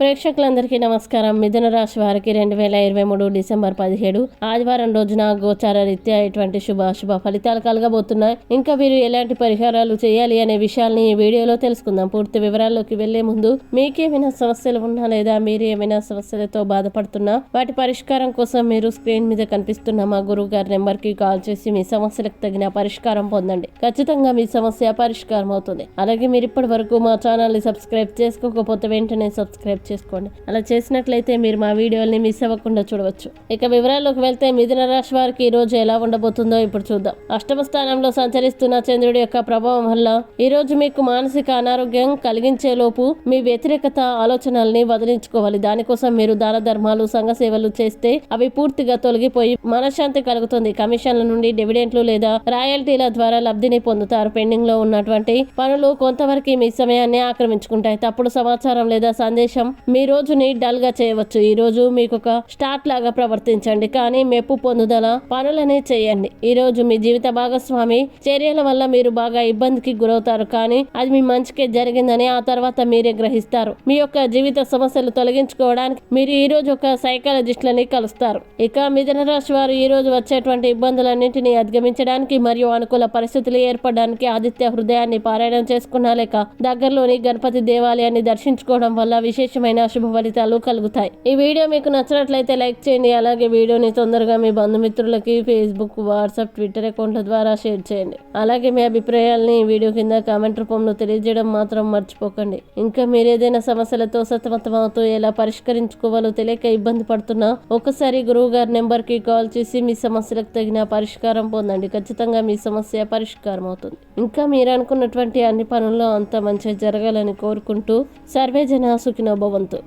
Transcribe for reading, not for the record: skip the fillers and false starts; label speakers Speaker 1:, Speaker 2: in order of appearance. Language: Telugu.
Speaker 1: ప్రేక్షకులందరికీ నమస్కారం. మిథున రాశి వారికి 2023 డిసెంబర్ 17 ఆదివారం రోజున గోచార రీత్యా ఎటువంటి శుభ ఫలితాలు కలగబోతున్నాయి. ఇంకా వీరు ఎలాంటి పరిహారాలు చేయాలి అనే విషయాల్ని ఈ వీడియోలో తెలుసుకుందాం. పూర్తి వివరాల్లోకి వెళ్లే ముందు మీకేమైనా సమస్యలు ఉన్నా లేదా మీరు ఏమైనా సమస్యలతో బాధపడుతున్నా వాటి పరిష్కారం కోసం మీరు స్క్రీన్ మీద కనిపిస్తున్న మా గురువు గారి నెంబర్ కి కాల్ చేసి మీ సమస్యలకు తగిన పరిష్కారం పొందండి. ఖచ్చితంగా మీ సమస్య పరిష్కారం అవుతుంది. అలాగే మీరు ఇప్పటి వరకు మా ఛానల్ ని సబ్స్క్రైబ్ చేసుకోకపోతే వెంటనే సబ్స్క్రైబ్ చేసుకోండి. అలా చేసినట్లయితే మీరు మా వీడియోల్ని మిస్ అవ్వకుండా చూడవచ్చు. ఇక వివరాల్లోకి వెళ్తే మిథున రాశి వారికి ఈ రోజు ఎలా ఉండబోతుందో ఇప్పుడు చూద్దాం. అష్టమ స్థానంలో సంచరిస్తున్న చంద్రుడి యొక్క ప్రభావం వల్ల ఈ రోజు మీకు మానసిక అనారోగ్యం కలిగించే లోపు మీ వ్యతిరేకత ఆలోచనల్ని వదిలించుకోవాలి. దానికోసం మీరు దాన ధర్మాలు సంఘ సేవలు చేస్తే అవి పూర్తిగా తొలగిపోయి మనశ్శాంతి కలుగుతుంది. కమిషన్ల నుండి డివిడెంట్లు లేదా రాయల్టీల ద్వారా లబ్ధిని పొందుతారు. పెండింగ్ లో ఉన్నటువంటి పనులు కొంతవరకు మీ సమయాన్ని ఆక్రమించుకుంటాయి. తప్పుడు సమాచారం లేదా సందేశం మీ రోజుని డల్ గా చేయవచ్చు. ఈ రోజు మీకు ఒక స్టార్ట్ లాగా ప్రవర్తించండి, కానీ మెప్పు పొందుదల పనులనే చేయండి. ఈ రోజు మీ జీవిత భాగస్వామి చర్యల వల్ల మీరు బాగా ఇబ్బందికి గురవుతారు, కానీ అది మీ మంచికే జరిగిందని ఆ తర్వాత మీరే గ్రహిస్తారు. మీ యొక్క జీవిత సమస్యలు తొలగించుకోవడానికి మీరు ఈ రోజు ఒక సైకాలజిస్టులని కలుస్తారు. ఇక మిథున రాశి వారు ఈ రోజు వచ్చేటువంటి ఇబ్బందులన్నింటినీ అధిగమించడానికి మరియు అనుకూల పరిస్థితులు ఏర్పడడానికి ఆదిత్య హృదయాన్ని పారాయణం చేసుకున్నా లేక దగ్గరలోని గణపతి దేవాలయాన్ని దర్శించుకోవడం వల్ల విశేషమైన శుభ ఫలితాలు కలుగుతాయి. ఈ వీడియో మీకు నచ్చినట్లయితే లైక్ చేయండి. అలాగే వీడియోని తొందరగా మీ బంధుమిత్రులకి ఫేస్బుక్, వాట్సాప్, ట్విట్టర్ అకౌంట్ల ద్వారా షేర్ చేయండి. అలాగే మీ అభిప్రాయాల్ని వీడియో కింద కామెంట్ రూపంలో తెలియజేయడం మాత్రం మర్చిపోకండి. ఇంకా మీరు ఏదైనా సమస్యలతో సతమతమవుతూ ఎలా పరిష్కరించుకోవాలో తెలియక ఇబ్బంది పడుతున్నా ఒకసారి గురువు గారి నెంబర్ కి కాల్ చేసి మీ సమస్యలకు తగిన పరిష్కారం పొందండి. ఖచ్చితంగా మీ సమస్య పరిష్కారం అవుతుంది. ఇంకా మీరు అనుకున్నటువంటి అన్ని పనుల్లో అంత మంచి జరగాలని కోరుకుంటూ సర్వే జన సుఖినో భవంతు.